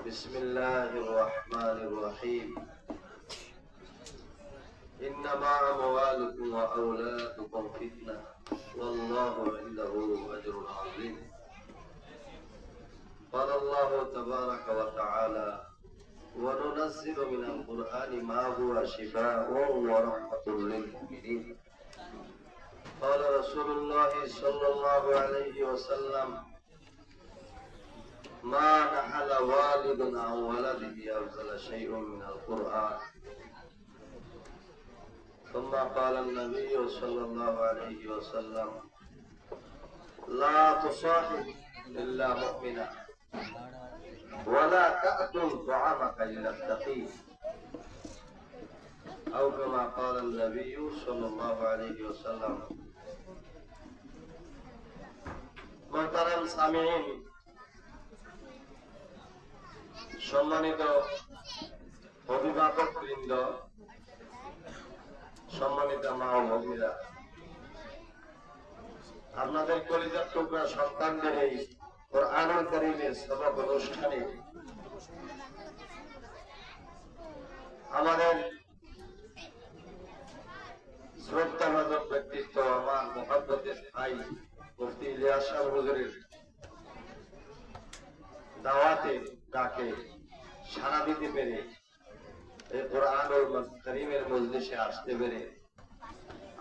بسم الله الرحمن الرحيم إنما أموالكم وأولادكم فتنة والله عنده أجر عظيم. قال الله تبارك وتعالى وننزل من القرآن ما هو شفاء ورحمة للمؤمنين. قال رسول الله صلى الله عليه وسلم ما نحل والد عن ولده أفضل شيء من القرآن. ثم قال النبي صلى الله عليه وسلم لا تصاحب إلا مؤمنا ولا تأكل طعامك إلا التقي أو كما قال النبي صلى الله عليه وسلم. محترم সামিঈন, সম্মানিত অভিভাবক বৃন্দ, সম্মানিত মা ও ভগ্নীরা, আপনাদের কলিজার টুকরা সন্তানদের এই কোরআনুল কারীমের সবক অনুষ্ঠানে আমাদের শ্রদ্ধাভাজন ব্যক্তিত্ব আমার মুহাব্বতের ভাই মুফতি ইলিয়াস সাহেব হুজুরের দাওয়াতে ডাকে সাড়া দিতে পেরে এই কোরআনুল কারীমের মজলিসে আসতে পেরে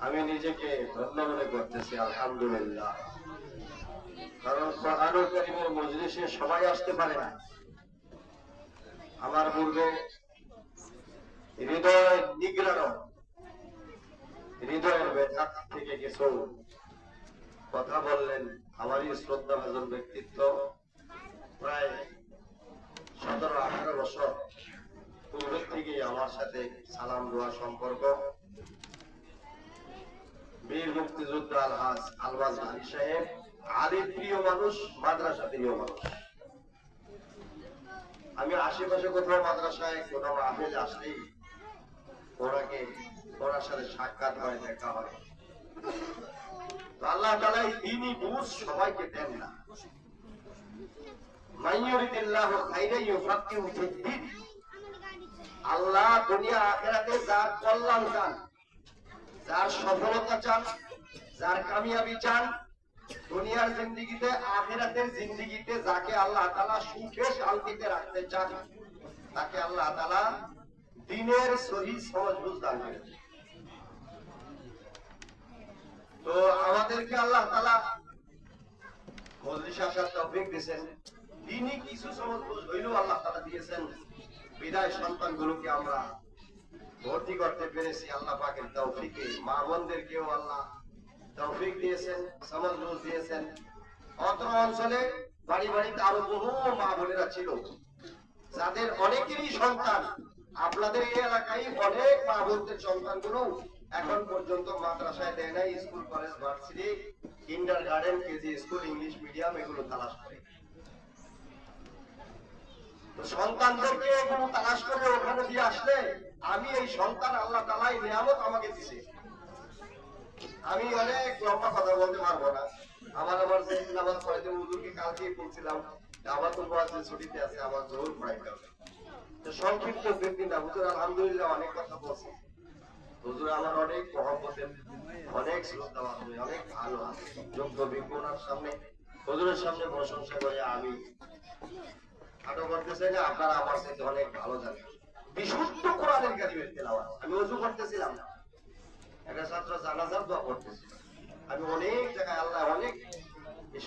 আমি নিজেকে ধন্য মনে করতেছি, আলহামদুলিল্লাহ। কারণ কোরআনুল কারীমের মজলিসে সবাই আসতে পারে না। আমার পূর্বে হৃদয় নিগ্রানো, হৃদয়ের ব্যথা থেকে কিছু কথা বললেন আমারই শ্রদ্ধাভাজন ব্যক্তিত্ব। প্রায় 17-18 বছর পূর্বে থেকে আমার সাথে সালাম দেওয়া সম্পর্ক। বীর মুক্তিযোদ্ধা আলহাজ আলবাজ আলী সাহেব আলিম প্রিয় মানুষ, মাদ্রাসা প্রিয় মানুষ। আমি আশেপাশে কোথাও মাদ্রাসায় কোনো মাহফিলে আসলেই ওনার সাথে সাক্ষাৎ হয়, দেখা হয়। তো আল্লাহ তাআলা এই দ্বীনি বুঝ সবাইকে দেন না। মাইয়ুরিদিল্লাহু খাইরান ইউফাক্কিহু ফিদ্দীন। আল্লাহ দুনিয়া আখিরাতে যার কল্যাণ চান, যার সফলতা চান, যার কামিয়াবি চান, দুনিয়ার জিন্দেগিতে আখিরাতের জিন্দেগিতে যাকে আল্লাহ তাআলা সুখে শান্তিতে রাখতে চান, তাকে আল্লাহ তাআলা দ্বীনের সহিহ সহজ বুঝ দান করেন। তো আমাদেরকে আল্লাহ তাআলা মজলিসে আসার তৌফিক দিয়েছেন, দ্বীনি কিছু সহজ বুঝ হইলেও আল্লাহ তাআলা দিয়েছেন। বিদায় সন্তানগুলোকে আমরা ভর্তি করতে পেরেছি আল্লাহ পাকের তৌফিকে। মা বোনদেরকেও আল্লাহ তৌফিক দিয়েছেন, সমাজ বুঝ দিয়েছেন। অত্র অঞ্চলে বাড়ি বাড়িতে আরো বহু মা বোনেরা ছিল যাদের অনেকেরই সন্তান। আপনাদের এই এলাকায় অনেক মা বোনদের সন্তানগুলো এখন পর্যন্ত মাদ্রাসায় দেয় নাই, school college varsity kindergarten KG school English medium এগুলো তালাশ করে। তো সন্তানদেরকে এগুলো তালাশ করে ওখানে দিয়ে আসলে আমি এই সন্তান আল্লাহ তাআলা এই নিয়ামত আমাকে দিয়েছে। আমি অনেক লম্বা কথা বলতে পারবো না। আমার যে নামাজ পড়াইতে হুজুরকে কালকেই বলছিলাম আমার তো বয়সে ছুটিতে আছে, আমার জোর পড়াইতে হবে। তো সংক্ষিপ্ত 2-3 টা হুজুর আলহামদুলিল্লাহ অনেক কথা বলছে। হুজুর আমার অনেক মহব্বতের, অনেক শ্রদ্ধাবান, অনেক ভালো যোগ্য বিজ্ঞানের সামনে হুজুরের সামনে প্রশংসা করে আমি খাটো করতে চাই না। আপনারা আমার সাথে অনেক ভালো জানেন বিশুদ্ধ কোরআনের কারিমের তেলাওয়াত। আমি ওযু করতেছিলাম না, একটা ছাত্র জানাজার দোয়া করতেছিল। আমি অনেক জায়গায় আল্লাহ অনেক,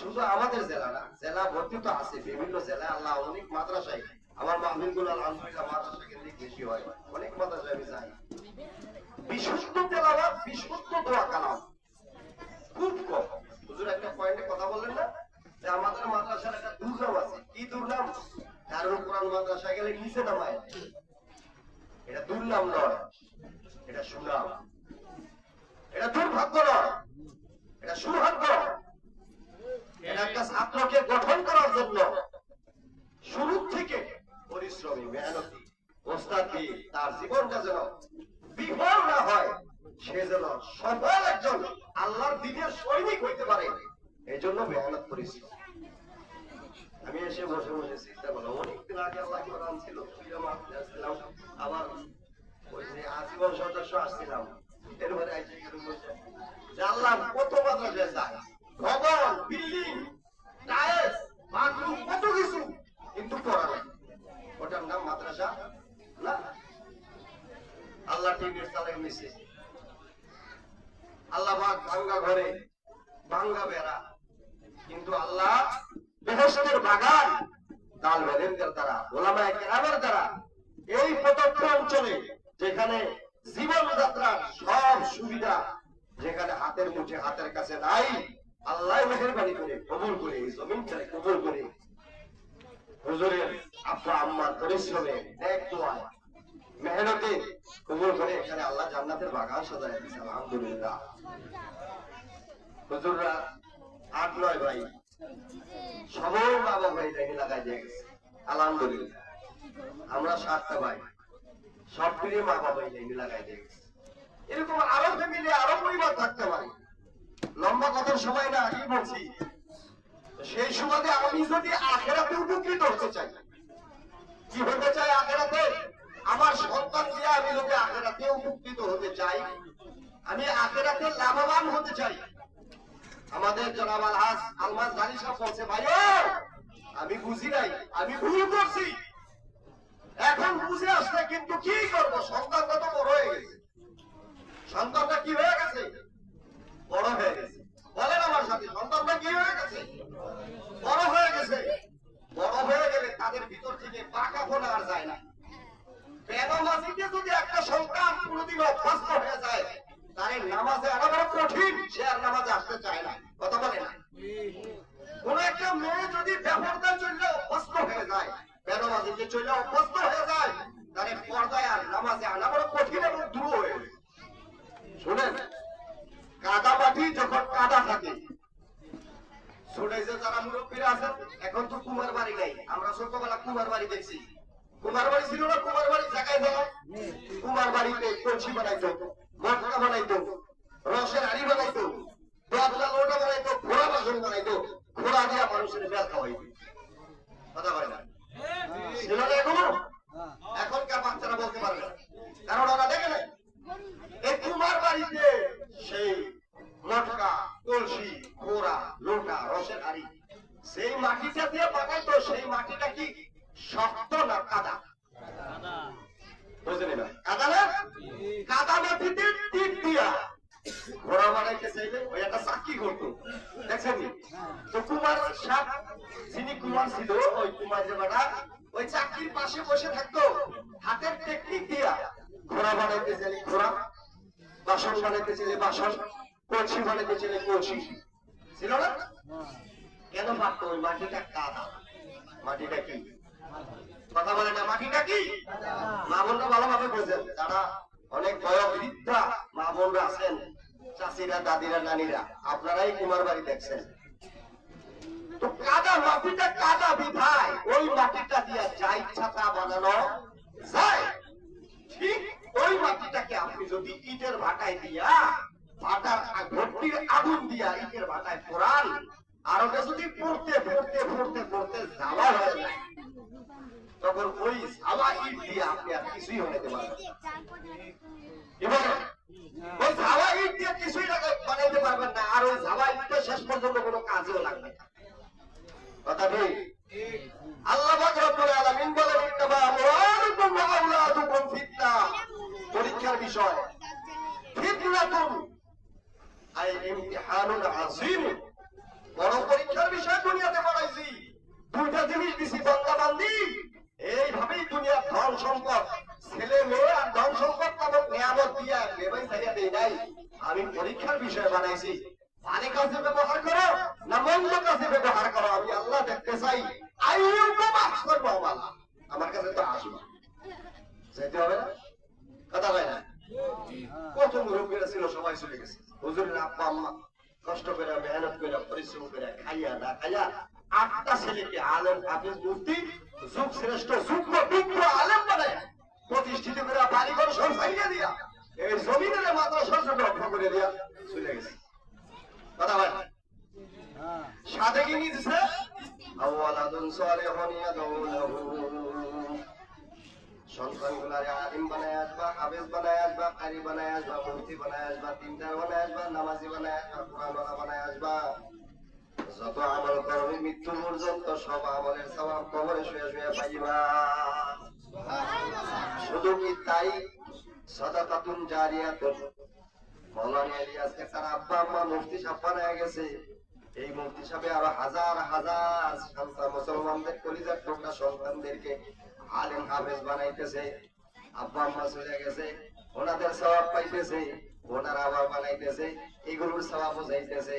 শুধু আমাদের জেলা না, জেলা ভর্তি তো আছে বিভিন্ন জেলায় আল্লাহ অনেক মাদ্রাসায়, আমার মাহফিলগুলো আলহামদুলিল্লাহ মাদ্রাসা কেন্দ্রিক বেশি হয়, অনেক মাদ্রাসায় আমি যাই। বিশুদ্ধ তেলাওয়াত, বিশুদ্ধ দোয়া কালাম খুব কম। হুজুর একটা পয়েন্টে কথা বললেন না যে আমাদের মাদ্রাসার একটা দুর্নাম আছে। কি দুর্নাম? দারুল কোরআন মাদ্রাসায় গেলে নিচে নামায়। এটা দুর্নাম নয়, এটা সুনাম। এটা দুর্ভাগ্য নয়, এটা সৌভাগ্য। এটা একটা ছাত্রকে গঠন করার জন্য শুরু থেকে পরিশ্রমী, মেহনতি, ওস্তাদি, তার জীবনটা যেন বিফল না হয়, সে যেন সফল একজন আল্লাহর দ্বীনের সৈনিক হইতে পারে, এই জন্য মেহনত পরিশ্রম। আমি এসে বসে বসে মনে চিন্তা করলাম অনেকদিন আগে আল্লাহ কোরআন ছিল আসছিলাম, আবার ওই যে আজীবন সদস্য আসছিলাম, এরপরে জানলাম কত মাদ্রাসায় যায়, ভবন, বিল্ডিং, টাইলস, বাথরুম, কত কিছু, কিন্তু পড়া নাই। ওটার নাম মাদ্রাসা না। আল্লাহ টিভির চালে মিশে, আল্লাহ ভাঙ্গা ঘরে ভাঙ্গা বেড়া, কিন্তু আল্লাহ বেহেশতের বাগান তাল বেলেনদের দ্বারা, ওলামায়ে কেরামের দ্বারা এই প্রদত্ত অঞ্চলে যেখানে জীবনযাত্রার সব সুবিধা, যেখানে হাতের মুঠে হাতের কাছে নাই, আল্লাহ মেহেরবানি করে কবুল করে এই জমিনটাকে কবুল করে হুজুরের আব্বা আম্মার পরিশ্রমে নেক দোয়া মেহনতে কবুল করে এখানে আল্লাহ জান্নাতের বাগান সাজায় দিয়েছে। আলহামদুলিল্লাহ। হুজুররা 8-9 ভাই, সবাই বাবা ভাই লাইনে লাগাই দিয়ে গেছে। আলহামদুলিল্লাহ। আমরা 7টা ভাই, সব মিলিয়ে মা বাবা লাইনে লাগাই দিয়ে গেছে। এরকম আরো ফ্যামিলি, আরো পরিবার থাকতে পারে। লম্বা কথার সময় না, আগেই বলছি, সেই সময় আমি যদি আখেরাতে উপকৃত হতে চাই, কি হতে চাই আখেরাতে, আমার সন্তান দিয়ে আমি যদি আখেরাতে উপকৃত হতে চাই, আমি আখেরাতে লাভবান হতে চাই। আমাদের জনাব আলহাজ আলমাজ জানি সাহেব বলছে, ভাই আমি বুঝি নাই, আমি ভুল করছি, এখন বুঝে আসছে, কিন্তু কি করব, সন্তানটা তো বড় হয়ে গেছে। সন্তানটা কি হয়ে গেছে? বড় হয়ে গেছে। বলেন আমার সাথে, সন্তানটা কি হয়ে গেছে? বড় হয়ে গেছে। বড় হয়ে গেলে তাদের ভিতর থেকে পাকাপোনা আর যায় না। বেনামাজিকে যদি একটা সন্তান কোনদিন অভ্যস্ত হয়ে যায়, তার নামাজে আনা বড় কঠিন, সে আর নামাজে আসতে চায় না। কথা বলে না? কোন একটা মেয়ে যদি ব্যবহারদার চললে অভ্যস্ত হয়ে যায়, বেনামাজিকে চললে অভ্যস্ত হয়ে যায়, তার পর্দায় আর নামাজে আনা বড় কঠিন এবং দূর হয়ে যায়। শুনেন, কাদা মাটি যখন কাদা থাকে, শুনে যে যারা মুরব্বীরা আছেন, এখন তো কুমার বাড়ি নাই, আমরা ছোটবেলা কুমার বাড়ি দেখছি। কুমার বাড়ি ছিল না? কুমার বাড়ি জায়গায় জায়গায় কুমার বাড়িতে কলসি বানাইতো, মটকা বানাইতো, রসের হাড়ি বানাইতো, দশটা লোটা বানাইতো, ঘোড়া বাসন বানাইতো, ঘোড়া দিয়া মানুষের বেল খাওয়াইতো। কথা বলে না? ছিল না এখনো? এখনকার বাচ্চারা বলতে পারবে না, কারণ ওরা দেখে নাই। এই কুমার বাড়িতে সেই মটকা, কলসি, ঘোড়া, লোটা, রসের হাড়ি, সেই মাটিটা দিয়ে বানাইতো। সেই মাটিটা কি শক্ত না কাদা? বুঝলেন না? কাদা না? কাদা মাটিতে টিপ দিয়া ঘোড়া বানাইতে চাইলে ওই একটা চাকি করতো, দেখছেন? তো কুমার সাপ, যিনি কুমার ছিল, ওই কুমার যে বেটা, ওই চাকির পাশে বসে থাকতো, হাতের টেকনিক দিয়া ঘোড়া বানাইতে চাইলে ঘোড়া, বাসন বানাইতে চাইলে বাসন, কলসি বানাইতে চাইলে কলসি। ছিল না? কেন পারতো? ওই মাটিটা কাদা। মাটিটা কি? কথা বলে না, মাটিটা কি? মা বোনরা ভালোভাবে বোঝেন, যারা অনেক বয়োবৃদ্ধা মা বোনরা আছেন, চাষিরা, দাদিরা, নানিরা, আপনারাই কুমার বাড়ি দেখছেন। তো কাদা, মাটিটা কাদা বিধায় ওই মাটিটা দিয়া যা ইচ্ছা তা বানানো যায়। ঠিক ওই মাটিটাকে আপনি যদি ইটের ভাটায় দিয়া, ভাটার ভর্তির আগুন দিয়া ইটের ভাটায় পোড়ান, আর ওটা যদি পড়তে পড়তে পড়তে পড়তে জ্বালা হয়ে যায়, তখন ওই জ্বালা ইট দিয়ে আপনি আর কিছুই বানাইতে পারবেন। এবং ওই জ্বালা ইট দিয়ে কিছুই বানাইতে পারবেন না, আর ওই জ্বালা ইটটা শেষ পর্যন্ত কোনো কাজেও লাগবে না। কথা ঠিক? আল্লাহ পাক রব্বুল আলামিন বলেন, ইন্নামা আমওয়ালুকুম ওয়া আওলাদুকুম ফিতনাহ, পরীক্ষার বিষয়। ফিতনাতুন আই ইমতিহানুন আযীম, বড় পরীক্ষার বিষয় দুনিয়াতে বানাইছি। দুইটা জিনিস দিছি, বান্দা বান্দি। এইভাবেই দুনিয়ার ধন সম্পদ, ছেলে মেয়ে আর ধন সম্পদ এবং নিয়ামত দিয়া বেবাই ছাড়িয়া দেই নাই, আমি পরীক্ষার বিষয় বানাইছি। ভালো কাজে ব্যবহার করো না মন্দ কাজে ব্যবহার করো, আমি আল্লাহ দেখতে চাই। আইয়ুকুম আহসানু আমালা, আমার কাছে তো আসবে, যেতে হবে না? কথা হয় না? কত মুরব্বীরা ছিল, সবাই চলে গেছে। হুজুরের আব্বা আম্মা কষ্ট করে, মেহনত করে, পরিশ্রম করে, খাইয়া না খাইয়া 8টা ছেলেকে আলেম, হাফেজ, মুফতি, যুগ শ্রেষ্ঠ, যোগ্য বিজ্ঞ আলেম বানায় প্রতিষ্ঠিত করে বাড়িঘর সব ছাইয়া দিয়া এই জমিনের মাদ্রাসার জন্য রক্ষা করে দিয়া চলে গেছে। কথা হয়? সাথে কি নিয়েছে? আও ওয়ালাদুন সালিহুন ইয়াদউ লাহু। সন্তানগুলারে আলিম বানায় আসবা, হাফেজ বানায় আসবা, কারি বানায় আসবা, মুফতি বানায় আসবা, দিনদার বানায় আসবা, নামাজি বানায় আসবা, কোরআনওয়ালা বানায় আসবা। যত আমল করবে মৃত্যু পর্যন্ত সব আমলের সওয়াব কবরে শুয়ে শুয়ে পাইবা। শুধু কি তাই, সাদাকাতুন জারিয়াতুন। মৌলানা ইলিয়াসকে তার আব্বা আম্মা মুফতি সাহেব বানায় গেছে। এই মুফতি সাহেব আরো হাজার হাজার সন্তান, মুসলমানদের কলিজার টুকরা সন্তানদেরকে আলেম হাফেজ বানাইতেছে। আব্বা আম্মা চলে গেছে, ওনাদের সওয়াব পাইতেছে, ওনারা আবার বানাইতেছে, এগুলোর সওয়াবও যাইতেছে।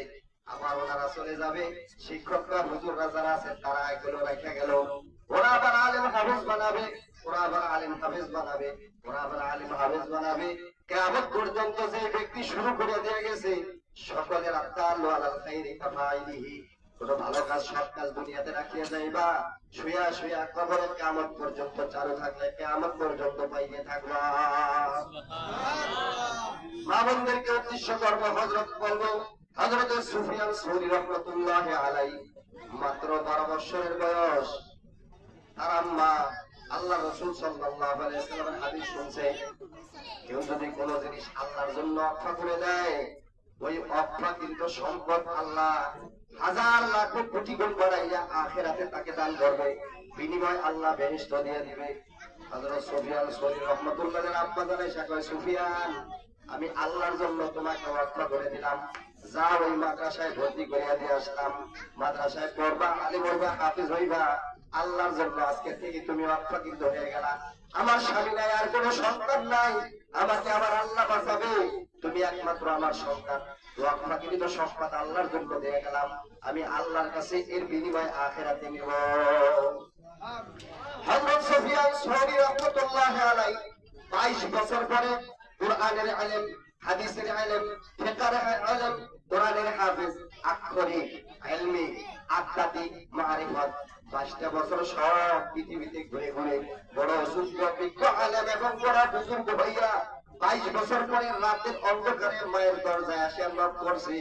আবার ওনারা চলে যাবে, শিক্ষকরা হুজুররা যারা আছে তারা এগুলো রেখে গেল, ওরা আবার আলেম হাফেজ বানাবে, ওরা আবার আলেম হাফেজ বানাবে, ওরা আবার আলেম হাফেজ বানাবে। কিয়ামত পর্যন্ত যে ব্যক্তি শুরু করে দিয়ে গেছে, সকলের আত্মাল্লু আলাল খাইরি কাফাইলিহি, কোন ভালো কাজ সৎ কাজ দুনিয়াতে রাখিয়ে যাইবা, শুয়া শুয়া কবরে কিয়ামত পর্যন্ত চালু থাকলে কিয়ামত পর্যন্ত পাইয়ে থাকবা। মা বোনদেরকে উদ্দেশ্য করবো, হযরত বলবো, হযরত সুফিয়ান সৌরি রাহমাতুল্লাহি আলাইহি মাত্র 12 বছরের বয়স। তার আম্মা আল্লাহ রাসূল সাল্লাল্লাহু আলাইহি ওয়াসাল্লামের হাদিস শুনছে, কেউ যদি কোনো জিনিস আল্লাহর জন্য অক্ষা করে দেয়, ওই অক্ষা কিন্তু সম্পদ আল্লাহ হাজার লাখ কোটি গুণ বাড়াইয়া আখিরাতে তাকে দান করবে, বিনিময় আল্লাহ বেহেশত দিয়ে দিবে। হযরত সুফিয়ান সৌরি রাহমাতুল্লাহি আলাইহির আব্বা জানাই কয়, সুফিয়ান, আমি আল্লাহর জন্য তোমাকে অক্ষা করে দিলাম, যাও ওই মাদ্রাসায় ভর্তি করিয়া দিয়ে আসলাম, মাদ্রাসায় পড়বা, আলিম হইবা, হাফেজ হইবা, আল্লাহর জন্য আজকে থেকে তুমি অক্ষাকৃত হয়ে গেলা। আমার স্বামী নাই, আর কোনো সন্তান নাই, আমাকে আমার আল্লাহ বাঁচাবে, তুমি একমাত্র আমার সন্তান, অক্ষাকৃত সম্পদ আল্লাহর জন্য দিয়ে গেলাম, আমি আল্লাহর কাছে এর বিনিময় আখিরাতে নিব। হযরত সুফিয়ান সৌরি রাহমাতুল্লাহি আলাইহি 22 বছর পরে কুরআনের ইলম, হাদিসের ইলম, ফিকহের ইলম, কোরআনের হাফেজ, আক্ষরিক, ইলমি, আধ্যাত্মিক, মারিফত, 22টা বছর সব পৃথিবীতে ঘুরে ঘুরে বড় সুযোগ্য বিজ্ঞ আলেম এবং বড় বুজুর্গ হইয়া 22 বছর পরে রাতের অন্ধকারে মায়ের দরজায় আসে নক করছে।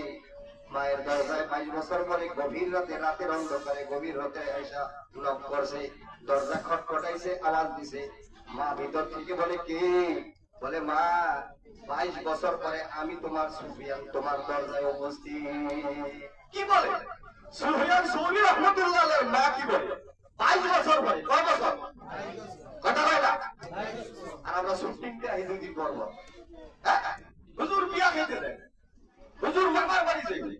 মায়ের দরজায় 22 বছর পরে গভীর রাতে, রাতের অন্ধকারে গভীর রাতে আইসা নক করছে, দরজা খটখটাইছে, আওয়াজ দিছে। মা ভিতর থেকে বলে, কে? বলে, মা, 22 বছর পরে আমি তোমার সুফিয়ান তোমার দরজায় উপস্থিত। কি বলে? সুফিয়ান সৌরি রাহমাতুল্লাহি আলাইহি মা কি বলে? 22 বছর পরে। কয় বছর? কথা কয় না। আর আমরা শুটিংটা এই 2 দিন করব। হুজুর বিয়া খেতে দেন, হুজুর বাবার বাড়ি যাইবে,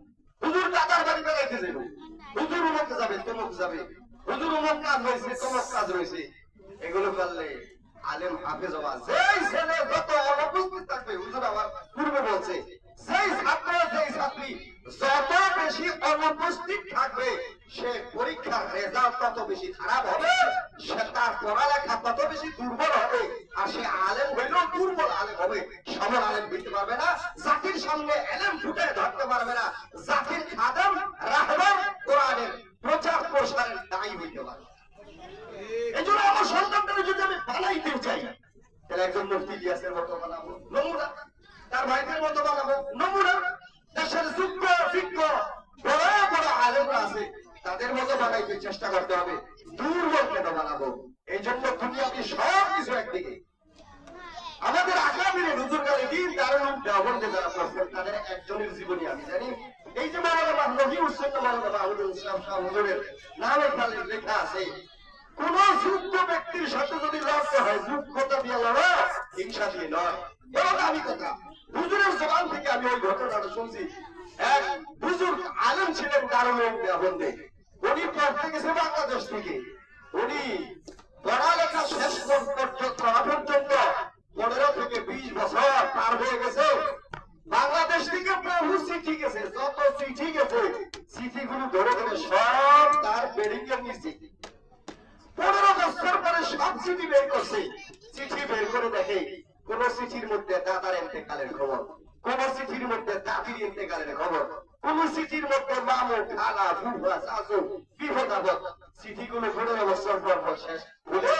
হুজুর দাদার বাড়ি বেড়াইতে যাইবে, হুজুর অমুক যাবে, তমুক যাবে, হুজুর অমুক কাজ হয়েছে, তমুক কাজ রয়েছে। এগুলো করলে আলেম হাফেজ হওয়া, যেই ছেলে যত অনুপস্থিত থাকবে, হুজুর আমার পূর্বে বলছে, যেই ছাত্র যেই ছাত্রী যত বেশি অনুপস্থিত থাকবে, সে পরীক্ষার রেজাল্ট তত বেশি খারাপ হবে, সে তার পড়ালেখা তত বেশি দুর্বল হবে, আর সে আলেম হইলেও দুর্বল আলেম হবে, সবল আলেম হইতে পারবে না, জাতির সামনে এলেম ফুটে ধরতে পারবে না, জাতির খাদেম রাহবার কোরআনের প্রচার প্রসারের দায়ী হইতে পারবে। এই জন্য আমার সন্তানদের যদি আমি বানাইতে চাই, তাহলে একজন মুফতি ইলিয়াসের মতো বানাবো, নমুনা, তার ভাইদের মতো বানাবো, নমুনা, দেশের যোগ্য বিজ্ঞ বড় বড় আলেমরা আছে, তাদের মতো বানাইতে চেষ্টা করতে হবে, দুর্বল কেন বানাবো? এই জন্য দুনিয়াকে সব কিছু একদিকে, আমাদের আগামী হুজুরগারে দিন দারুল দেওবন্দে যারা পড়ছেন তাদের একজনের জীবনী আমি জানি। এই যে মাওলানা নবী হুসেন মাওলানা বাহুদুল ইসলাম শাহ হুজুরের নামে খালি লেখা আছে, কোন যোগ্য ব্যক্তির সাথে যদি লড়তে হয়, যোগ্যতা দিয়ে লড়া, হিংসা দিয়ে নয়। এবং আমি কথা হুজুরের জবান থেকে আমি ওই ঘটনাটা শুনছি। এক বুজুর্গ আলেম ছিলেন দারুল দেওবন্দে, উনি পড়তে গেছে বাংলাদেশ থেকে, উনি পড়ালেখা শেষ করা পর্যন্ত 15 থেকে 20 বছর পার হয়ে গেছে। বাংলাদেশ থেকে বহু চিঠি গেছে, যত চিঠি গেছে চিঠিগুলো ধরে ধরে সব তার বেডিং এর নিচে। 15 বছর পরে সব চিঠি বের করছে, চিঠি বের করে দেখে কোন চিঠির মধ্যে দাদার ইন্তেকালের খবর, কোন চিঠির মধ্যে দাদির ইন্তেকালের খবর, কোন চিঠির মধ্যে মামু, খালা, ফুফা, শাশু বিপদ আপদ। চিঠিগুলো 15 বছর পর শেষ হলে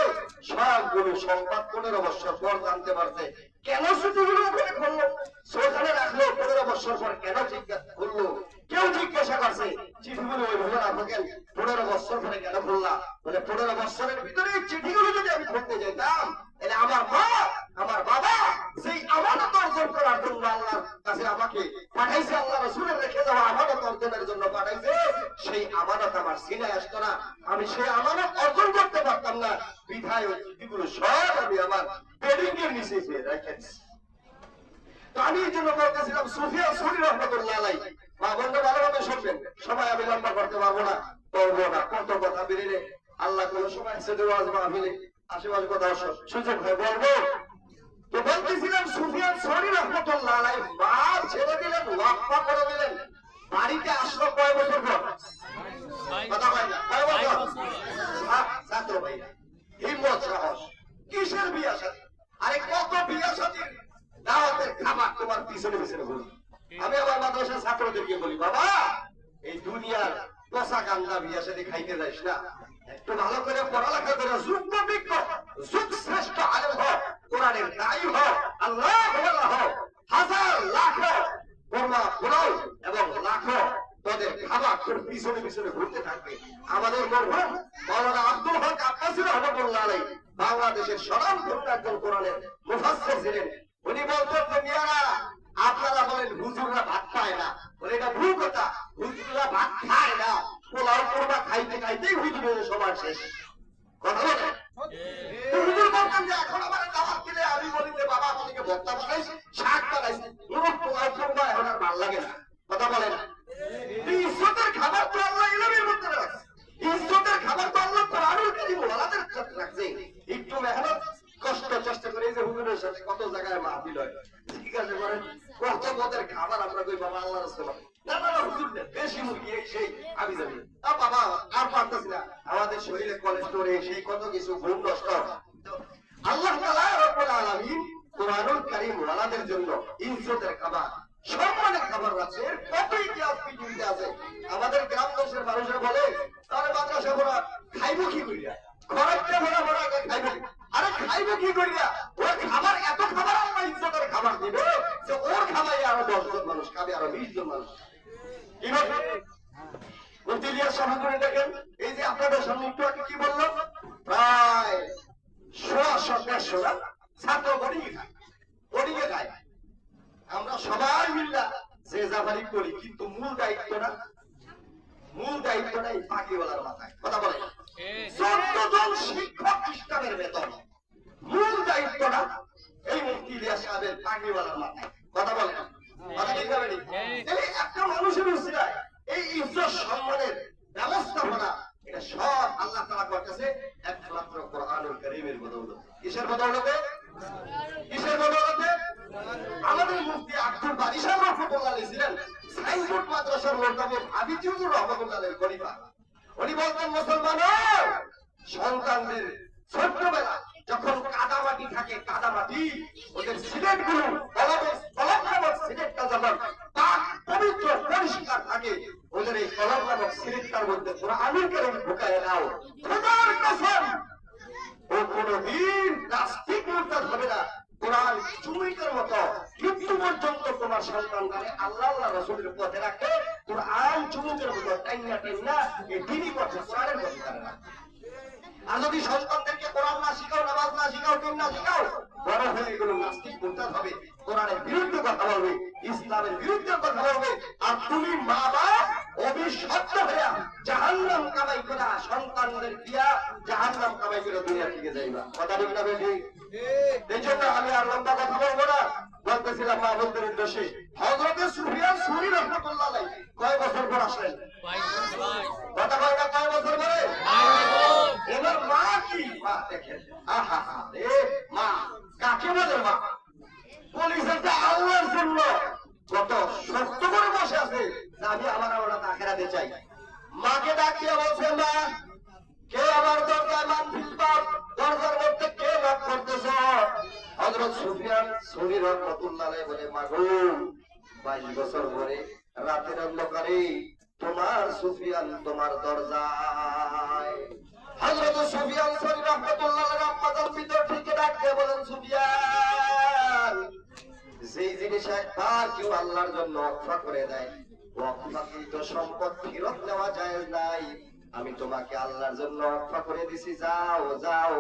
সবগুলো সংবাদ 15 বছর পর জানতে পারছে। কেন চিঠিগুলো ওখানে খুললো, সেখানে রাখলো, 15 বছর পর কেন জিজ্ঞাসা করলো, কেউ জিজ্ঞাসা করছে চিঠিগুলো ওইভাবে রাখেন। 15 বছর ধরে কেন বললাম, বলে 15 বছরের ভিতরে চিঠিগুলো যদি আমি পড়তে যেতাম, তাহলে আমার মা আমার বাবা সেই আমানত অর্জন করার জন্য আল্লাহর কাছে আমাকে পাঠাইছে, আল্লাহ রাসূলের রেখে যাওয়া আমানত অর্জনের জন্য পাঠাইছে, সেই আমানত আমার সিনায় আসতো না, আমি সেই আমানত অর্জন করতে পারতাম না, বিধায় ওই চিঠিগুলো সব আমি আমার বেডিং এর নিচে রেখেছি। তো আমি এই জন্য বলতেছিলাম সুফিয়ান সৌরি রহমাতুল্লাহ আলাইহি, মা বোনরা ভালোভাবে শুনবেন, সবাই আমি লম্বা করতে পারবো না, করবো না, কত কথা বেরিয়ে আল্লাহ কোন সময় সেটা ওয়াজ মাহফিলে আশেপাশে কথা সুযোগ হয় বলবো। তো বলতেছিলাম সুফিয়ান সৌরি রহমাতুল্লাহ আলাইহি মা ছেড়ে দিলেন, ওয়াকফা করে দিলেন, বাড়িতে আসলো কয় বছর পর? কথা হয় না, কয় বছর? ছাত্র ভাইরা হিম্মত সাহস, কিসের বিয়া শাদী? আরে কত বিয়া শাদীর দাওয়াতের খাবার তোমার পিছনে পিছনে বলি। আমি আমার মাদ্রাসার ছাত্রদেরকে বলি, বাবা এই দুনিয়ার পচা কান্দা বিয়া শাদী খাইতে যাইস না, একটু ভালো করে পড়ালেখা করে যোগ্য বিজ্ঞ যুগ শ্রেষ্ঠ আলেম হও, কোরআনের দায়ী হও, আল্লাহ হও, হাজার লাখ কোরআন পড়াও এবং লাখো তাদের খাবার তোর পিছনে পিছনে ঘুরতে থাকবে। আমাদের মরহুম মাওলানা আব্দুল হক আব্বাসী রহমাতুল্লাহ আলাইহি বাংলাদেশের স্বনামধন্য একজন কোরআনের মুফাসসির ছিলেন। উনি বলতেন যে মিয়ারা আপনারা বলেন হুজুররা ভাত খায় না, বলে এটা ভুল কথা, হুজুররা ভাত খায় না, পোলাও কোরমা খাইতে খাইতেই হুজুরের সবার শেষ। কথা বলেন হুজুর বলতেন যে এখন আমার দাওয়াত দিলে আমি বলি যে বাবা আপনাকে ভর্তা বানাইছি, শাক বানাইছি, পোলাও কোরমা এখন আর ভালো লাগে না। কথা বলেন ইজ্জতের খাবার তো আল্লাহ ইলমের মধ্যে রাখছে, ইজ্জতের খাবার তো আল্লাহ কোরআনুল কারীম ওয়ালাদের সাথে রাখছে। একটু মেহনত কষ্ট চেষ্টা করে যে হুজুরের সাথে কত জায়গায় মাহফিল হয়, ঠিক আছে বলেন কত পদের খাবার আমরা কই বাবা আল্লাহর রাস্তায় না না না হুজুর বেশি মুরগি এই সেই আমি জানি বাবা আর পারতেছি না, আমাদের শরীরে কোলেস্টেরল সেই কত কিছু ঘুম নষ্ট। আল্লাহ তাআলা রব্বুল আলামিন কোরআনুল কারীম ওয়ালাদের জন্য ইজ্জতের খাবার সম্মানের খাবার রাখছে, এর কত ইতিহাস পৃথিবীতে আছে। আমাদের গ্রাম দেশের মানুষরা বলে তারা মাদ্রাসা ভরা খাইব কি করিয়া, খরচটা ভরা ভরা খাইব, আরে খাইব কি করিয়া, ওর খাবার এত খাবার আল্লাহ ইজ্জতের খাবার দিবে যে ওর খাবাই আরো 10 জন মানুষ খাবে, আরো 20 জন মানুষ। কিভাবে ইলিয়াস সাহায্য দেখেন, এই যে আপনাদের সামনে একটু আগে কি বললো, প্রায় 100-150 ছাত্র বড়িয়ে খায়, বড়িয়ে খায়। আমরা সবাই মিল্লা যে জাফারি করি, কিন্তু মূল দায়িত্বটা এই পাখিওয়ালার মাথায়। কথা বলে 14 জন শিক্ষক ইসলামের বেতন, মূল দায়িত্বটা এই মুফতি ইলিয়াস সাহেবের পাখিওয়ালার মাথায়। কথা বলে কথা ঠিক হবে না? একটা মানুষের উসিলায় এই ইজ্জত সম্মানের ব্যবস্থাপনা, এটা সব আল্লাহ তাআলা করতেছে একমাত্র কোরআনুল কারীমের বদৌলতে। কিসের বদৌলতে? কিসের বদৌলতে? আমাদের মুফতি আব্দুল বারী সাহেব রহমাতুল্লাহ আলাইহি ছিলেন সাইনবোর্ড মাদ্রাসার মোতাবেক হাবিব হুজুর রহমাতুল্লাহ আলাইহি খলিফা। উনি বলতেন মুসলমান সন্তানদের ছোটবেলা যখন কাদামাটি থাকে, কাদামাটি ওদের সিলেট গুলো কলম নামক সিলেটটা যখন পাক পবিত্র পরিষ্কার থাকে, ওদের এই কলম নামক সিলেটটার মধ্যে কোরআনুল কারীম ঢুকায় দাও, খোদার কসম ও কোনদিন নাস্তিক মুরতাদ হবে না। কোরআন চুমুকের মতো মৃত্যু পর্যন্ত তোমার সন্তানকে আল্লাহ রাসূলের পথে রাখে, কোরআন চুমুকের মতো টাইনা টাইনা এই দ্বীনি পথে কোরআনের পথে করে না। আর যদি সন্তানদেরকে কোরআন না শিখাও, নামাজ না শিখাও, দিন না শিখাও, বড় হয়ে এগুলো নাস্তিক মুরতাদ হবে, কোরআনের বিরুদ্ধে কথা বলবে, ইসলামের বিরুদ্ধে কথা বলবে, আর তুমি মা বাপ অভিশপ্ত হয়ে জাহান্নাম কামাই করা সন্তানদের দিয়া জাহান্নাম কামাই করে দুনিয়া থেকে যাইবা। কথা ঠিক না বেশি? এই জন্য আমি আর লম্বা কথা বলবো না, বলতেছিলাম মা বলতে উদ্দেশ্যে হযরত সুফিয়ান সৌরি রাহমাতুল্লাহ আলাইহি কয় বছর পর আসলেন? কথা কয় না, কয় বছর পরে? এবার মা কি মা দেখেন, আহা হা রে মা কাকে বলে মা? বলেছেন যে আল্লাহর জন্য কত শক্ত করে বসে আছে, আমি আমার আওলাদ আখিরাতে চাই। মাকে ডাকিয়ে বলছে মা কে আমার দরজায় মানফিল বাপ, দরজার মধ্যে কে নক করতেছ? হযরত সুফিয়ান সৌরি রাহমাতুল্লাহ আলাইহি বলে মা গো 22 বছর পরে রাতের অন্ধকারে তোমার সুফিয়ান তোমার দরজায়। হযরত সুফিয়ান সৌরি রাহমাতুল্লাহ আলাইহি আম্মাজান ভিতর থেকে ডাকতে বলেন সুফিয়ান যেই জিনিস একবার কেউ আল্লাহর জন্য ওয়াকফ করে দেয়, ওয়াকফকৃত সম্পদ ফেরত নেওয়া জায়েজ নাই। আমি তোমাকে আল্লাহর জন্য অফা করে দিছি, যাও যাও,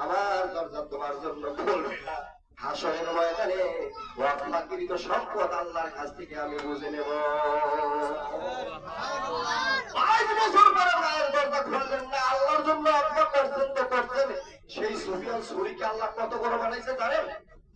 আমার দরজা তোমার জন্য খুলবে না। হাসরের ময়দানে ওয়াকফাকৃত সম্পদ আল্লাহর কাছ থেকে আমি বুঝে নেব। 5 বছর পরে মায়ের দরজা খুললেন না, আল্লাহর জন্য অফা করছেন তো করছেন। সেই সুফিয়ান সৌরীকে আল্লাহ কত বড় বানাইছে জানেন?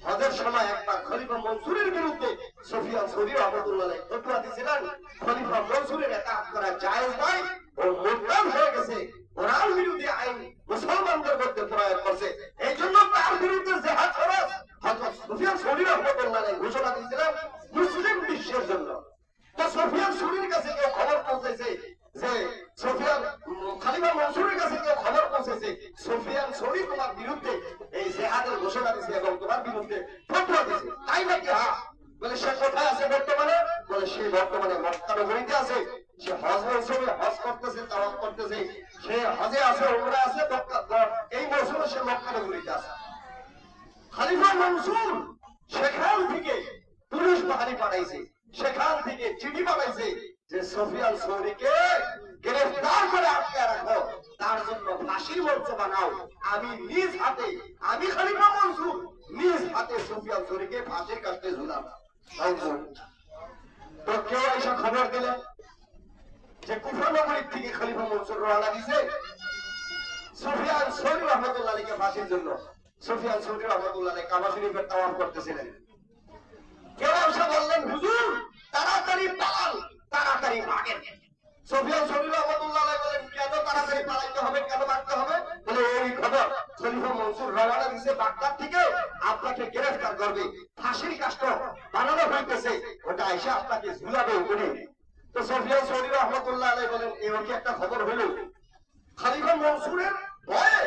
হজের সময় একবার খলিফা মনসুরের বিরুদ্ধে সুফিয়ান সৌরী রাহমাতুল্লাহ আলাইহি ফতোয়া দিয়েছিলেন, খলিফা মনসুরের একাত করা জায়েজ নয়, ও মুরতাদ হয়ে গেছে, কোরআন বিরোধী আইন মুসলমানদের মধ্যে প্রয়োগ করছে, এই জন্য তার বিরুদ্ধে জিহাদ ফরজ। হযরত সুফিয়ান সৌরী রাহমাতুল্লাহ আলাইহি ঘোষণা দিয়েছিলেন মুসলিম বিশ্বের জন্য। তো সুফিয়ান সৌরীর কাছে কেউ খবর পৌঁছেছে যে খলিফা মনসুরের কাছে কেউ খবর পৌঁছেছে সুফিয়ান সৌরী তোমার বিরুদ্ধে এই জিহাদের ঘোষণা দিয়েছে এবং তোমার বিরুদ্ধে ফতোয়া দিয়েছে, তাই নাকি? হ্যাঁ। বলে সে কোথায় আছে বর্তমানে? বলে সে বর্তমানে মক্কা নগরীতে আছে, সে হজ মৌসুমে হজ করতেছে, তাওয়াফ করতেছে, সে হজে আছে, উমরা আছে, এই মৌসুমে সে মক্কা নগরীতে আছে। খলিফা মনসুর সেখান থেকে পুলিশ বাহিনী পাঠাইছে, সেখান থেকে চিঠি পাঠাইছে যে সুফিয়ান সৌরীকে গ্রেফতার করে আটকে রাখো, তার জন্য ফাঁসির মঞ্চ বানাও। আমি নিজ হাতে, আমি খলিফা মনসুর নিজ হাতে সুফিয়ান সৌরীকে ফাঁসির কাছে ঝুলাম। তো কেউ এসে খবর দিলেন যে কুফা নগরীর থেকে খলিফা মনসুর রওনা দিছে সুফিয়ান সৌরী রাহমাতুল্লাহ আলাইহিকে ফাঁসির জন্য। সুফিয়ান সৌরী রাহমাতুল্লাহ আলাইহি কাবা শরীফের তাওয়াফ করতেছিলেন। কেউ এসে বললেন হুজুর তাড়াতাড়ি পালান, তাড়াতাড়ি ভাগেন। সুফিয়ান সৌরী রাহমাতুল্লাহ আলাইহি বলেন কেন তাড়াতাড়ি পালাইতে হবে, কেন ভাগতে হবে? বলে এই খবর খলিফা মনসুর রওনা দিছে বাগদাদ থেকে, আপনাকে গ্রেফতার করবে, ফাঁসির কাষ্ট বানানো হইতেছে, ওটা এসে আপনাকে ঝুলাবে উপরে। তো সুফিয়ান সৌরী রাহমাতুল্লাহ আলাইহি বলেন এও কি একটা খবর হলো? খলিফা মনসুরের ভয়ে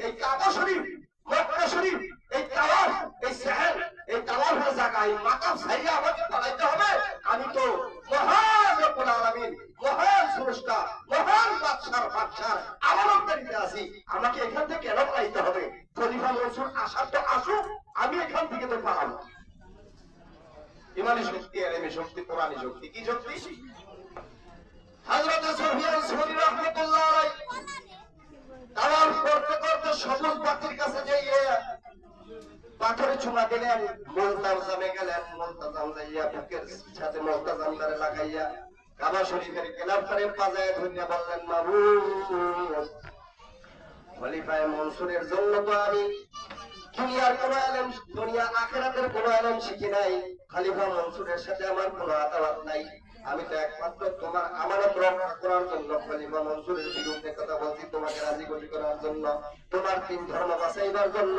এই কাবা শরীফ, মক্কা শরীফ, এই তাওয়াফ, এই সাহের, এই তাওয়াফের জায়গায় মাকাম ছাইয়া আমাকে পালাইতে হবে? আমি তো মহান রব্বুল আলামিন, মহান স্রষ্টা, মহান বাদশার বাদশার আমানতদারিতে আছি, আমাকে এখান থেকে কেন পালাইতে হবে? খলিফা মনসুর আসার তো আসুক, আমি এখান থেকে তো পালাবো। ইমানি শক্তি, এলেমী শক্তি, কোরআনী শক্তি, কি শক্তি? হযরত সুফিয়ান সৌরী রাহমাতুল্লাহ আলাইহি তাওয়াফ করতে করতে সবুজ পাখির কাছে যাইয়ে পাথরে চুমা দিলেন, মুলতাজামে গেলেন, মুলতাজাম যাইয়া বুকের সাথে মুলতাজাম ধরে লাগাইয়া কাবা শরীফের কেনারে পাজায় ধরে বললেন মাবুদ, খলিফা মনসুরের জন্য তো আমি দুনিয়ার কোন ইলম, দুনিয়া আখিরাতের কোন ইলম শিখি নাই, খলিফা মনসুরের সাথে আমার কোনো আদালত নাই, আমি তো একমাত্র তোমার আমানত রক্ষা করার জন্য খলিফা মনসুরের বিরুদ্ধে কথা বলছি, তোমাকে রাজি খুশি করার জন্য, তোমার তিন ধর্ম বাঁচাইবার জন্য,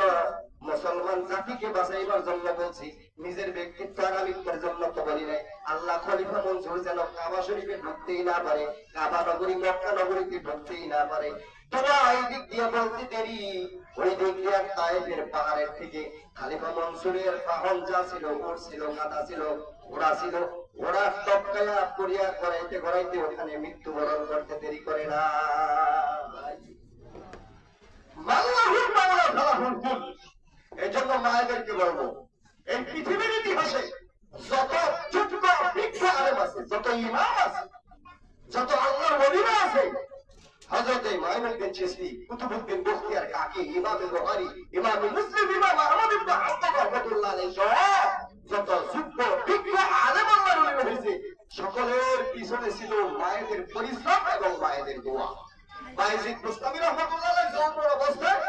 মুসলমান জাতিকে বাঁচাইবার জন্য বলছি, নিজের ব্যক্তিত্ব আগামীর জন্য তো বলি নাই। আল্লাহ খলিফা মনসুর যেন কাবা শরীফে ঢুকতেই না পারে, কাবা নগরী মক্কা নগরীতে ঢুকতেই না পারে। তোমরা এই দিক দিয়ে বলতে দেরি, ওই দিক দিয়ে তায়েফের পাহাড়ের থেকে খলিফা মনসুরের বাহন যা ছিল, উট ছিল, গাধা ছিল, ঘোড়া ছিল, ঘোড়া টপকায়া পড়িয়া গড়াইতে গড়াইতে ওখানে মৃত্যুবরণ করতে দেরি করে না। এই জন্য মায়েদেরকে বলবো, এই পৃথিবীর ইতিহাসে যত যোগ্য বিজ্ঞ আলেম আছে, যত ইমাম আছে, যত আল্লাহর ওলিরা আছে, হযরত মাইনুদ্দিন চিশতি, কুতুবউদ্দিন বখতিয়ার কাকি, ইমাম বুখারী, ইমাম মুসলিম, ইমাম আহমদ ইবনে হাম্বল রাহমাতুল্লাহ আলাইহি সহ যত যোগ্য বিজ্ঞ আলেম আল্লাহর ওলি হয়েছে, সকলের পিছনে ছিল মায়েদের পরিশ্রম এবং মায়েদের দোয়া। বায়েজিদ বুস্তামি রাহমাতুল্লাহ আলাইহি যৌবন অবস্থায়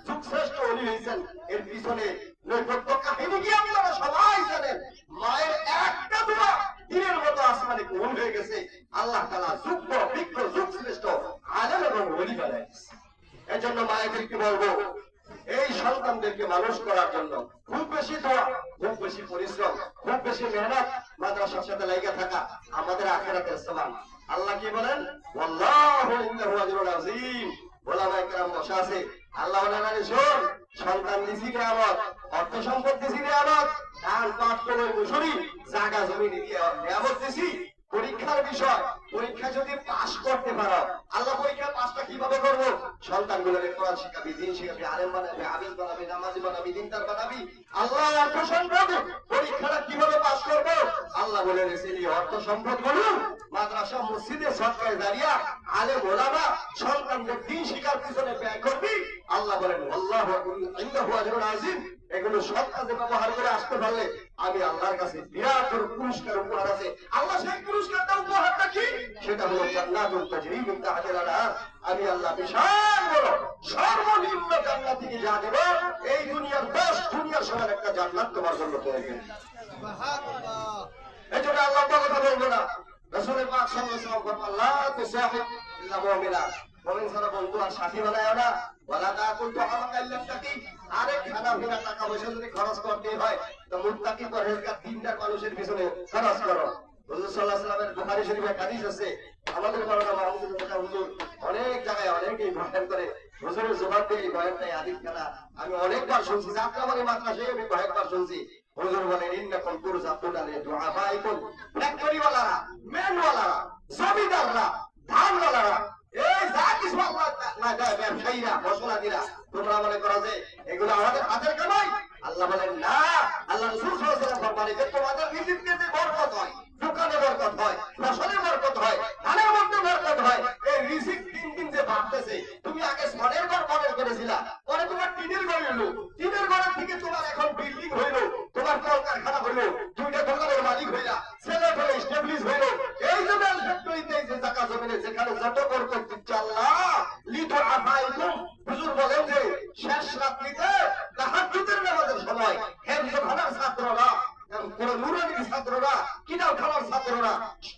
যুগশ্রেষ্ঠ ওলি হয়েছেন, এর পিছনে নৈপথ্য কাহিনী কি আপনারা সবাই জানেন। মায়ের একটা দোয়া দিনের মতো আসমানে কবুল হয়ে গেছে, আল্লাহ তাআলা যোগ্য বিজ্ঞ যুগশ্রেষ্ঠ আলেম এবং ওলি বানাইছে। এজন্য মায়েদেরকে বলবো, এই সন্তানদেরকে মানুষ করার জন্য খুব বেশি দোয়া, খুব বেশি পরিশ্রম, খুব বেশি মেহনত, মাদ্রাসার সাথে লেগে থাকা আমাদের আখিরাতের সমান। আল্লাহ কি বলেন? ওয়াল্লাহু ইন্নাহু আজরুন আযীম। ওলামায়ে কেরাম বসা আছে, আল্লাহ ওলামায়ে শোন, সন্তান দিছি নিয়ামত, অর্থ সম্পদ দিছি নিয়ামত, ধান পাট করে মুসুরি জায়গা জমি নিয়ে নিয়ামত দিছি, পরীক্ষার বিষয়, পরীক্ষা যদি পাস করতে পারো, আল্লাহ পরীক্ষা পাসটা কিভাবে করবো? সন্তানগুলোকে কোরআন শিখাবি, দিন শিখাবি, আলেম বানাবি, হাফেজ বানাবি, নামাজি বানাবি, দিনদার বানাবি। আল্লাহ অর্থ সম্পদ পরীক্ষাটা কিভাবে পাস করবো? আল্লাহ বলে রেখেছেন অর্থ সম্পদ গুলো মাদ্রাসা মসজিদে সরকারে দাঁড়িয়ে আলেম ওলামা সন্তানদের দিন শিখার পিছনে ব্যয় করবি। আল্লাহ বলেন আল্লাহু ইন্নাহু আজরুন আযীম। এগুলো সব কাজে ব্যবহার করে আসতে পারলে আমি আল্লাহর কাছে বিরাট বড় পুরস্কার উপহার আছে। আল্লাহ সেই পুরস্কারটা উপহারটা কি? সেটা হলো জান্নাতুল তাজরি মিন তাহতিল আনহার। আমি আল্লাহ বিশাল বড় সর্বনিম্ন জান্নাত থেকে যা দেব, এই দুনিয়ার 10 দুনিয়ার সমান একটা জান্নাত তোমার জন্য তৈরি করব। সুবহানাল্লাহ। এজন্য আল্লাহ কথা বলবো না। রাসূল পাক সাল্লাল্লাহু আলাইহি ওয়াসাল্লাম বলেন লা তুসাহিব ইল্লা মুমিনা। মুমিন ছাড়া বন্ধু আর সাথী বানায়ও না। ওয়ালা তাকুল তুহামাকা ইল্লা তাকি। আরে খানা পিনা টাকা পয়সা যদি খরচ করতে হয় তো মুত্তাকি পরহেজগার তিনটা মানুষের পিছনে খরচ করো। হুজুর সাল্লাল্লাহু আলাইহি ওয়াসাল্লামের বুখারী শরীফে হাদিস আছে। আমাদের করোনা মাহমুদুল মুস্তাফা হুজুর অনেক জায়গায় অনেকেই বয়ান করে। হুজুরের জবাব দিয়ে এই বয়ানটাই হাদিস খানা আমি অনেকবার শুনছি। যাত্রাবাড়ি মাদ্রাসায় আমি কয়েকবার শুনছি। হুজুর বলেন ইন্নাকুম তুরজাকুনা লিদুআফাইকুম। ফ্যাক্টরিওয়ালারা, ম্যানওয়ালারা, জমিদাররা, ধানওয়ালারা, এই যা কিছু আল্লাহ না দেয় ব্যবসায়ীরা, মশলাদিরা, তোমরা মনে করো যে এগুলো আমাদের হাতের কামাই। আল্লাহ বলেন না। আল্লাহ রাসূল সাল্লাল্লাহু আলাইহি ওয়াসাল্লাম ফরমানে যে তোমাদের রিজিকে যে বরকত হয়, দোকানে বরকত হয়, ফসলে বরকত হয়, ধানের মধ্যে বরকত হয়, এই রিজিক দিন দিন যে বাড়তেছে। তুমি আগে স্মরণের ঘর মনে করেছিলা, পরে তোমার টিনের ঘর হইলো, টিনের ঘরের থেকে তোমার এখন বিল্ডিং হইলো, তোমার কলকারখানা হইলো, দুইটা দোকানের মালিক হইলা, ছেলে হইলো, এস্টাবলিশ হইলো। এই যে মেল ফ্যাক্টরিতে যে জায়গা জমিনে যেখানে যত বরকত দিচ্ছে আল্লাহ লিদুআফাইকুম। হুজুর বলেন যে শেষ রাত্রিতে তাহাজ্জুদের নামাজের সময় হেফজখানার ছাত্ররা, কোন নুরানির ছাত্ররা, কিতাব খানার ছাত্ররা,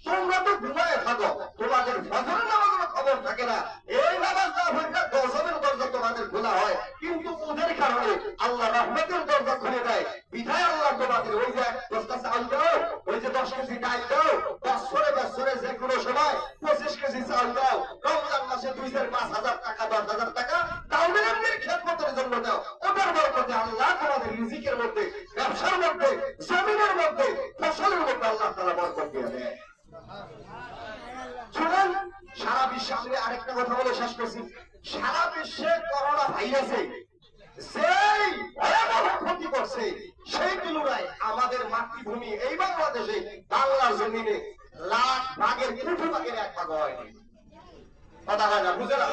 তোমরা তো ঘুমায় থাকো, তোমাদের ফজরের নামাজের খবর থাকে না। এই নামাজ না হইলে গজবের দরজা তোমাদের খোলা হয়, কিন্তু ওদের কারণে আল্লাহ রহমতের দরজা খুলে দেয়। বিধায় আল্লাহ তোমাদের ওই যে 10টা চাল দাও, ওই যে 10 কেজি ডাল দাও, বছরে বছরে যে কোনো সময় 25 কেজি চাল দাও, রমজান মাসে 2,000-5,000 টাকা 10,000 টাকা তাওবীদের খেদমতের জন্য দাও। ওটার বরকতে আল্লাহ তোমাদের রিজিকের মধ্যে, ব্যবসার মধ্যে, জমিনের মধ্যে, ফসলের মধ্যে আল্লাহ তাআলা বরকত দিয়ে দেয়। শুনুন, সারা বিশ্বে আমি আরেকটা কথা বলে শেষ করছি। সারা বিশ্বে করোনা ভাইরাসে যেই ভয়াবহ ক্ষতি করছে, সেই তুলনায় আমাদের মাতৃভূমি এই বাংলাদেশে বাংলার জমিনে লাখ ভাগের কোটি ভাগের 1 ভাগ হয়নি। কথা হয় না, বুঝে না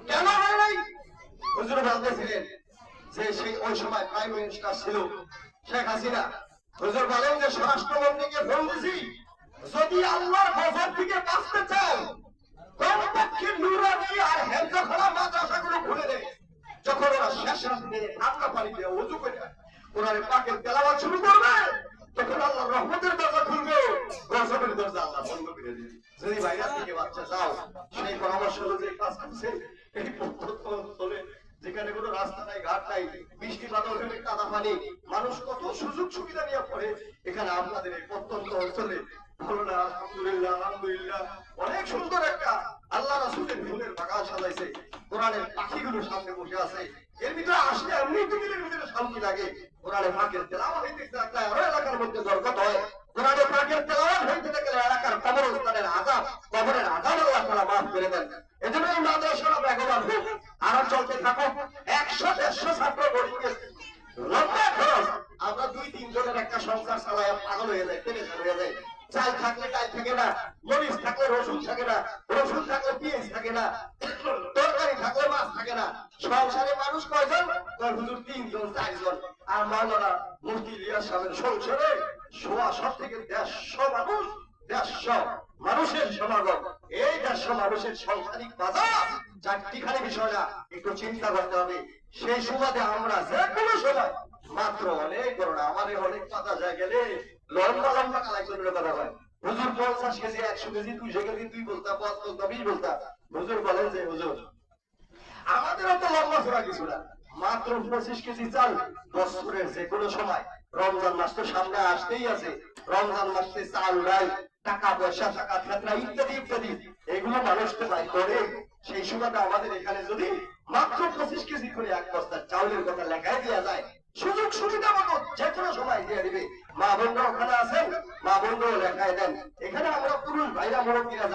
কেন হয় নাই? হুজুর বলতেছিলেন যে সেই ওই সময় প্রাইম মিনিস্টার ছিল শেখ হাসিনা। হুজুর বলেন যে স্বরাষ্ট্রমন্ত্রীকে ফোন দিছি, যদি আল্লাহর গজব থেকে বাঁচতে চাও কমপক্ষে নুরানি আর হেফজখানা মাদ্রাসাগুলো খুলে দেয়। যখন ওরা শেষ রাত্রে ঠান্ডা পানিতে ওযু করে কোরআন পাকের তেলাওয়াত শুরু করবে, তখন আল্লাহর রহমতের দরজা খুলবে, গজবের দরজা আল্লাহ বন্ধ করে দিবে। যদি ভাইরাস থেকে বাচ্চা চাও, সেই পরামর্শ অনুযায়ী কাজ করছে। এই প্রত্যন্ত অঞ্চলে যেখানে কোনো রাস্তা নাই, ঘাট নাই, বৃষ্টি বাদল হলে কাদা পানি, মানুষ কত সুযোগ সুবিধা নিয়ে পড়ে। এখানে আপনাদের এই প্রত্যন্ত অঞ্চলে আলহামদুলিল্লাহ আলহামদুলিল্লাহ অনেক সুন্দর একটা আল্লাহ রাসূলের ফুলের বাগান সাজাইছে। কোরআনের পাখিগুলো সামনে বসে আছে। এর ভিতরে আসলে এমনি দিনের ভিতরে শান্তি লাগে। কোরআনের পাকের তেলাওয়াত হইতে থাকলে আরো এলাকার মধ্যে বরকত হয়। কোরআনের পাকের তেলাওয়াত হইতে থাকলে এলাকার কবরস্থানের আযাব, কবরের আযাব আল্লাহ তাআলা মাফ করে দেন। এজন্য এই মাদ্রাসাটা বেগবান হোক, আরো চলতে থাকো। 100-150 ছাত্র ভর্তি হয়েছে, লম্বা খরচ। আমরা 2-3 জনের একটা সংসার চালায় পাগল হয়ে যায়, টেনশন হয়ে যায়। চাল থাকলে ডাল থাকে না, মরিচ থাকলে রসুন থাকে না, রসুন থাকলে পেঁয়াজ থাকে না, তরকারি থাকলে মাছ থাকে না। সংসারে মানুষ কয়জন? হুজুর 3 জন 4 জন। আর মাওলানা মুফতি ইলিয়াস সাহেবের সংসারে 100 থেকে 150 মানুষ, 150 মানুষের সমাগম। এই 150 মানুষের সংসারিক বাজার চারটিখানি বিষয়টা একটু চিন্তা করতে হবে। সেই সুবাদে আমরা যে কোনো সময় মাত্র অনেক বড় না, আমাদের অনেক পাতা যায় গেলে লম্বা লম্বা কালেকশনের কথা হয়। হুজুর 50 কেজি, 100 কেজি, 200 কেজি, 2 বলতা, 5 বলতা, 20 বলতা। হুজুর বলেন যে হুজুর আমাদেরও তো লম্বা চড়া কিছু না, মাত্র 25 কেজি চাল বছরের যে কোনো সময়। রমজান মাস তো সামনে আসতেই আছে, রমজান মাসে চাল ডাল, টাকা পয়সা, টাকা ফেতরা ইত্যাদি ইত্যাদি এগুলো মানুষ তো ভাই করে। সেই সময়টা আমাদের এখানে যদি মাত্র 25 কেজি করে 1 বস্তা চাউলের কথা লেখায় দেওয়া যায়, সুযোগ সুবিধা মতো যে কোনো সময় দিয়ে দিবে। মা বোনরা ওখানে আছেন, মা বোনরাও লেখায় দেন। এখানে আমরা পুরুষ ভাইরা মুরব্বীরা